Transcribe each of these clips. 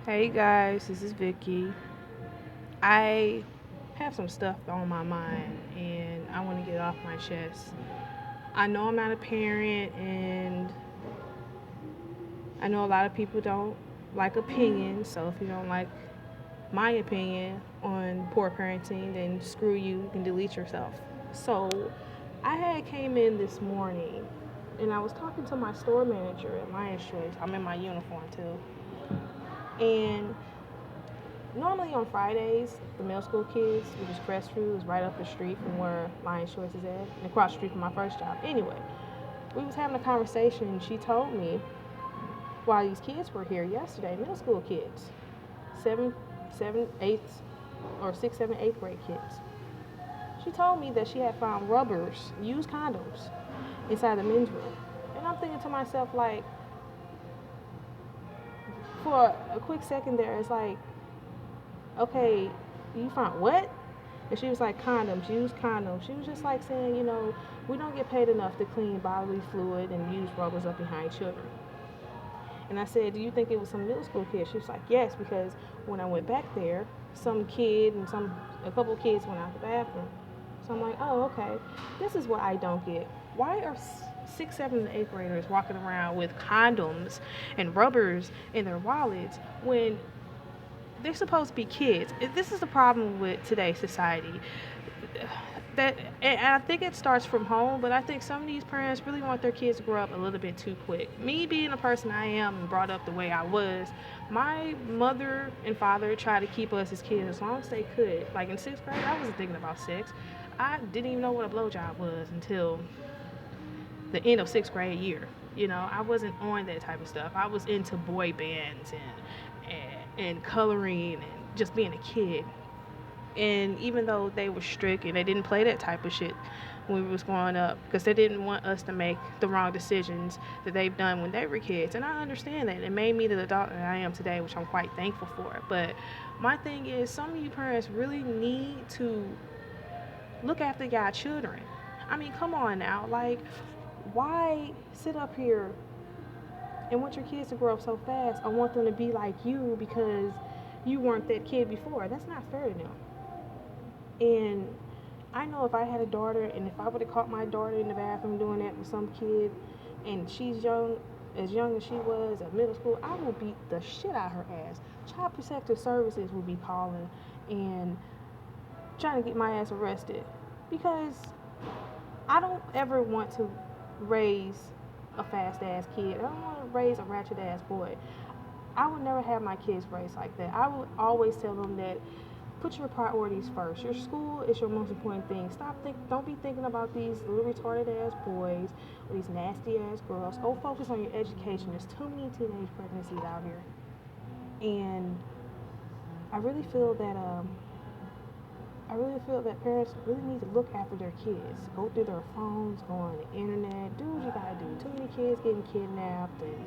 Hey guys, this is Vicky. I have some stuff on my mind and I want to get it off my chest. I know I'm not a parent and I know a lot of people don't like opinions, so if you don't like my opinion on poor parenting, then screw you, you can delete yourself. So, I had came in this morning and I was talking to my store manager at Lion's Choice. I'm in my uniform too. And normally on Fridays, the middle school kids, which is Crestview, is right up the street from where Lion's Choice is at, and across the street from my first job. Anyway, we was having a conversation, and she told me why these kids were here yesterday, middle school kids, seven, seven, eighth, or six, seven, eighth grade kids. She told me that she had found rubbers, used condoms, inside the men's room, and I'm thinking to myself like, for a quick second there, it's like, okay, you found what? And she was like, condoms, use condoms. She was just like saying, we don't get paid enough to clean bodily fluid and use rubbers up behind children. And I said, do you think it was some middle school kids? She was like, yes, because when I went back there, some kid and a couple of kids went out the bathroom. So I'm like, oh, okay. This is what I don't get. Why are sixth, seventh, and eighth graders walking around with condoms and rubbers in their wallets when they're supposed to be kids? This is the problem with today's society. That and I think it starts from home, but I think some of these parents really want their kids to grow up a little bit too quick. Me being the person I am and brought up the way I was, my mother and father tried to keep us as kids as long as they could. Like in sixth grade, I wasn't thinking about sex. I didn't even know what a blowjob was until the end of sixth grade year. I wasn't on that type of stuff. I was into boy bands and coloring and just being a kid. And even though they were strict and they didn't play that type of shit when we was growing up, because they didn't want us to make the wrong decisions that they've done when they were kids, and I understand that. It made me the adult that I am today, which I'm quite thankful for. But my thing is, some of you parents really need to look after y'all children. I mean, come on now, like, why sit up here and want your kids to grow up so fast? I want them to be like you because you weren't that kid before. That's not fair to them. And I know if I had a daughter and if I would have caught my daughter in the bathroom doing that with some kid and she's young as she was at middle school, I will beat the shit out of her ass. Child Protective Services will be calling and trying to get my ass arrested because I don't ever want to raise a fast ass kid. I don't want to raise a ratchet ass boy. I would never have my kids raised like that. I would always tell them that put your priorities first. Your school is your most important thing. Don't be thinking about these little retarded ass boys or these nasty ass girls. Go focus on your education. There's too many teenage pregnancies out here. And I really feel that parents really need to look after their kids. Go through their phones, go on the internet, do what you gotta do. Too many kids getting kidnapped and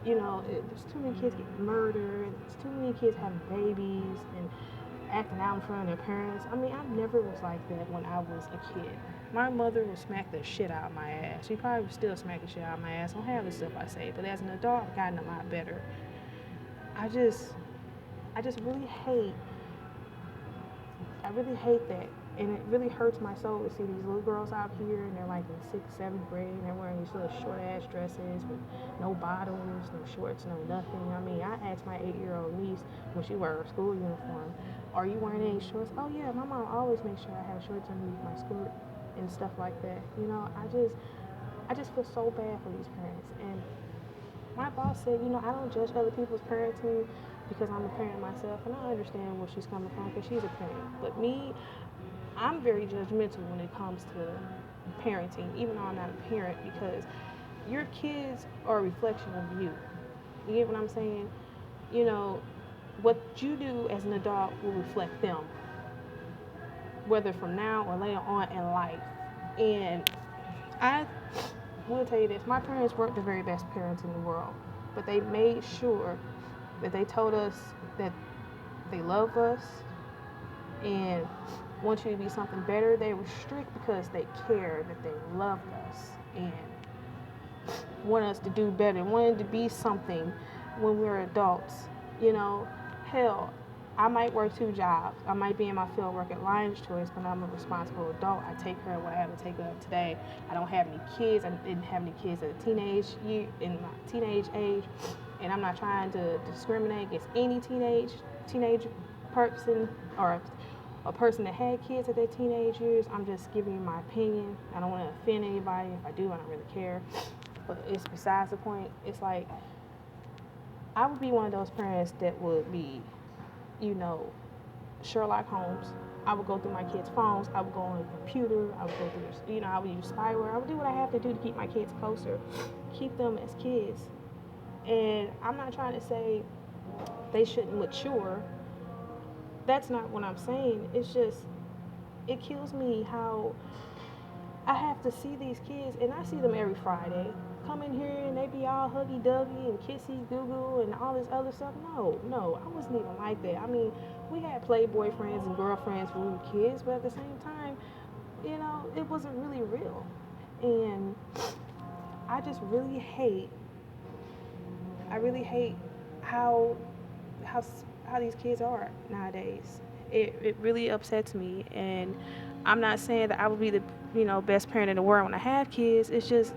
there's too many kids getting murdered. There's too many kids having babies and acting out in front of their parents. I mean, I never was like that when I was a kid. My mother would smack the shit out of my ass. She probably would still smack the shit out of my ass on half the stuff I say. But as an adult, I've gotten a lot better. I just, I just really hate. I really hate that, and it really hurts my soul to see these little girls out here, and they're like in sixth, seventh grade, and they're wearing these little short ass dresses with no bottoms, no shorts, no nothing. I mean, I asked my 8-year-old niece when she wore her school uniform, "Are you wearing any shorts?" "Oh yeah, my mom always makes sure I have shorts underneath my skirt and stuff like that." I just feel so bad for these parents, and my boss said, I don't judge other people's parenting because I'm a parent myself, and I understand where she's coming from because she's a parent. But me, I'm very judgmental when it comes to parenting, even though I'm not a parent, because your kids are a reflection of you. You get what I'm saying? You know, what you do as an adult will reflect them, whether from now or later on in life. And I will tell you this, my parents weren't the very best parents in the world, but they made sure that they told us that they love us and want you to be something better. They were strict because they cared, that they loved us and wanted us to do better, wanted to be something when we were adults. You know, hell, I might work 2 jobs. I might be in my field work at Lion's Choice, but I'm a responsible adult. I take care of what I have to take care of today. I don't have any kids. I didn't have any kids at a in my teenage age, and I'm not trying to discriminate against any teenage person or a person that had kids at their teenage years. I'm just giving you my opinion. I don't want to offend anybody. If I do, I don't really care. But it's besides the point. It's like I would be one of those parents that would be, you know, Sherlock Holmes. I would go through my kids' phones. I would go on the computer. I would go through, I would use spyware. I would do what I have to do to keep my kids closer, keep them as kids. And I'm not trying to say they shouldn't mature. That's not what I'm saying. It's just, it kills me how I have to see these kids, and I see them every Friday. Come in here and they be all huggy-duggy and kissy-goo-goo and all this other stuff. No, I wasn't even like that. I mean, we had playboy friends and girlfriends when we were kids, but at the same time, it wasn't really real. And I just I really hate how how how these kids are nowadays. It really upsets me, and I'm not saying that I would be the best parent in the world when I have kids. It's just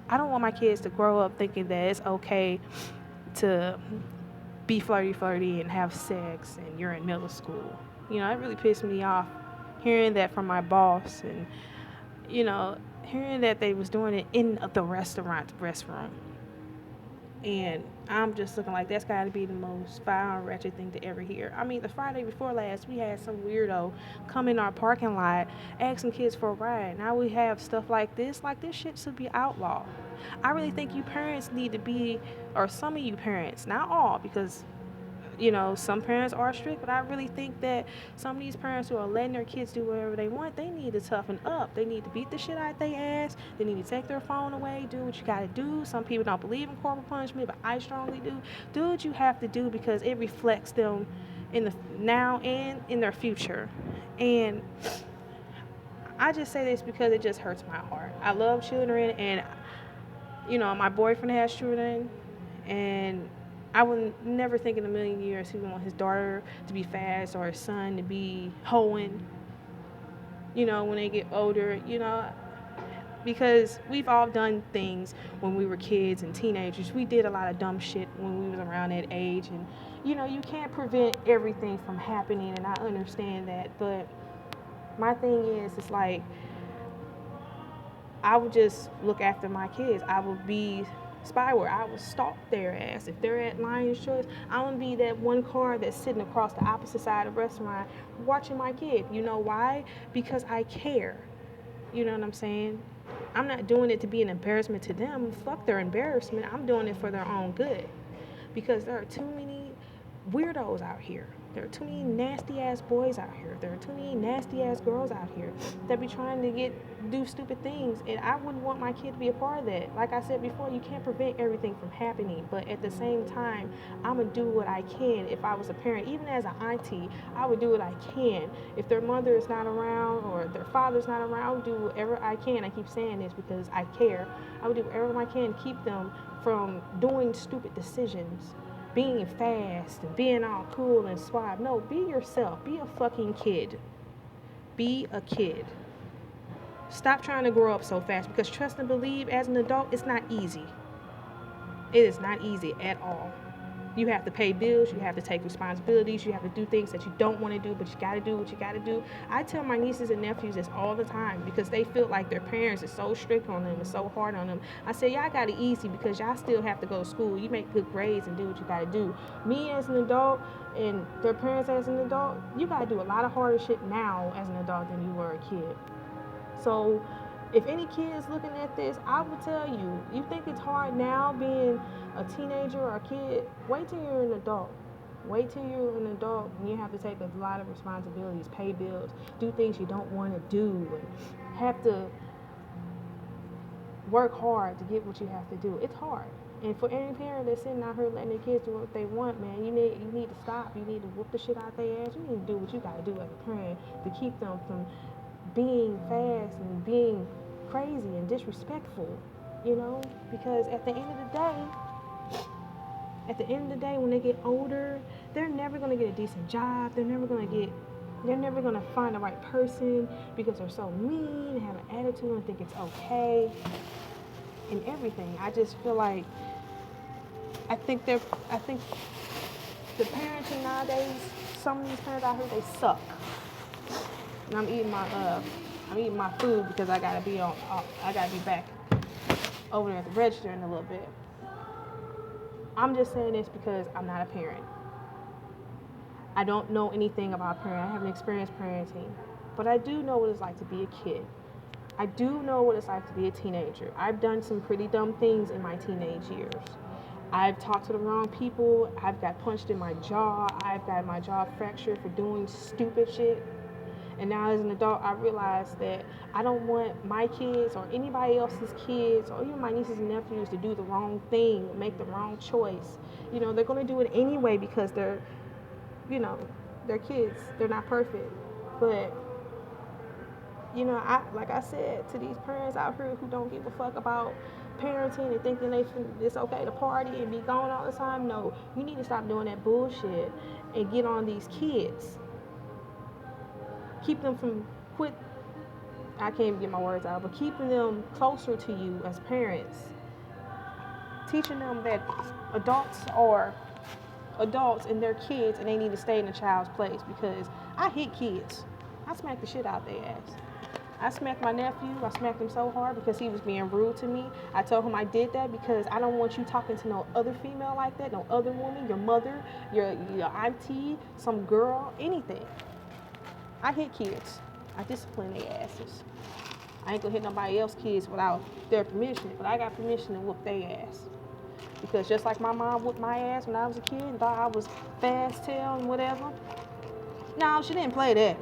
I don't want my kids to grow up thinking that it's okay to be flirty and have sex and you're in middle school. It really pissed me off hearing that from my boss, and hearing that they was doing it in the restroom. And I'm just looking like that's got to be the most foul and wretched thing to ever hear. I mean, the Friday before last, we had some weirdo come in our parking lot asking kids for a ride. Now we have stuff like this. Like, this shit should be outlawed. I really think you parents need to be, or some of you parents, not all, because some parents are strict, but I really think that some of these parents who are letting their kids do whatever they want, they need to toughen up. They need to beat the shit out their ass. They need to take their phone away, do what you gotta do. Some people don't believe in corporal punishment, but I strongly do. Do what you have to do because it reflects them in the now and in their future. And I just say this because it just hurts my heart. I love children, and my boyfriend has children, and I would never think in a million years he would want his daughter to be fast or his son to be hoeing, when they get older, because we've all done things when we were kids and teenagers. We did a lot of dumb shit when we was around that age, and, you can't prevent everything from happening, and I understand that, but my thing is, it's like, I would just look after my kids. I would be spyware. I would stalk their ass. If they're at Lion's Choice, I want to be that one car that's sitting across the opposite side of the restaurant watching my kid. You know why? Because I care. You know what I'm saying? I'm not doing it to be an embarrassment to them. Fuck their embarrassment. I'm doing it for their own good. Because there are too many weirdos out here. There are too many nasty ass boys out here. There are too many nasty ass girls out here that be trying to do stupid things, and I wouldn't want my kid to be a part of that. Like I said before, you can't prevent everything from happening, but at the same time, I'm gonna do what I can. If I was a parent, even as an auntie, I would do what I can. If their mother is not around or their father's not around, I would do whatever I can. I keep saying this because I care. I would do whatever I can to keep them from doing stupid decisions, being fast and being all cool and suave. No, be yourself. Be a fucking kid. Be a kid. Stop trying to grow up so fast, because trust and believe as an adult, it's not easy. It is not easy at all. You have to pay bills, you have to take responsibilities, you have to do things that you don't want to do, but you got to do what you got to do. I tell my nieces and nephews this all the time because they feel like their parents are so strict on them and so hard on them. I say, y'all got it easy because y'all still have to go to school. You make good grades and do what you got to do. Me as an adult and their parents as an adult, you got to do a lot of harder shit now as an adult than you were a kid. So if any kids looking at this, I would tell you, you think it's hard now being a teenager or a kid, wait till you're an adult. Wait till you're an adult and you have to take a lot of responsibilities, pay bills, do things you don't want to do, and have to work hard to get what you have to do. It's hard. And for any parent that's sitting out here letting their kids do what they want, man, you need to stop. You need to whoop the shit out their ass. You need to do what you got to do as a parent to keep them from being fast and being crazy and disrespectful, because at the end of the day, At the end of the day, when they get older, they're never gonna get a decent job. They're never gonna find the right person because they're so mean, and have an attitude, and think it's okay, and everything. I just feel like I think the parenting nowadays, some of these parents out here, they suck. And I'm eating my food because I gotta be back over there at the register in a little bit. I'm just saying this because I'm not a parent. I don't know anything about parenting. I haven't experienced parenting, but I do know what it's like to be a kid. I do know what it's like to be a teenager. I've done some pretty dumb things in my teenage years. I've talked to the wrong people. I've got punched in my jaw. I've got my jaw fractured for doing stupid shit. And now as an adult, I realize that I don't want my kids or anybody else's kids or even my nieces and nephews to do the wrong thing, make the wrong choice. You know, they're going to do it anyway because you know, they're kids. They're not perfect. But, you know, like I said, to these parents out here who don't give a fuck about parenting and thinking it's okay to party and be gone all the time, no, you need to stop doing that bullshit and get on these kids. Keep them from I can't even get my words out, but keeping them closer to you as parents. Teaching them that adults are adults and they're kids and they need to stay in the child's place, because I hit kids. I smacked the shit out their ass. I smacked my nephew. I smacked him so hard because he was being rude to me. I told him I did that because I don't want you talking to no other female like that, no other woman, your mother, your auntie, some girl, anything. I hit kids. I discipline their asses. I ain't gonna hit nobody else's kids without their permission, but I got permission to whoop their ass. Because just like my mom whooped my ass when I was a kid and thought I was fast tail and whatever, no, she didn't play that.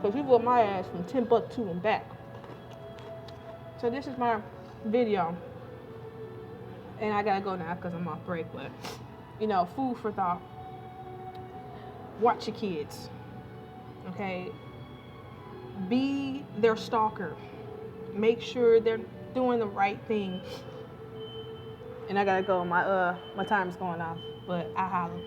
Because she whooped my ass from Timbuktu and back. So this is my video. And I gotta go now because I'm off break, but, you know, food for thought. Watch your kids. Okay? Be their stalker. Make sure they're doing the right thing. And I gotta go. My time's going off, but I holler.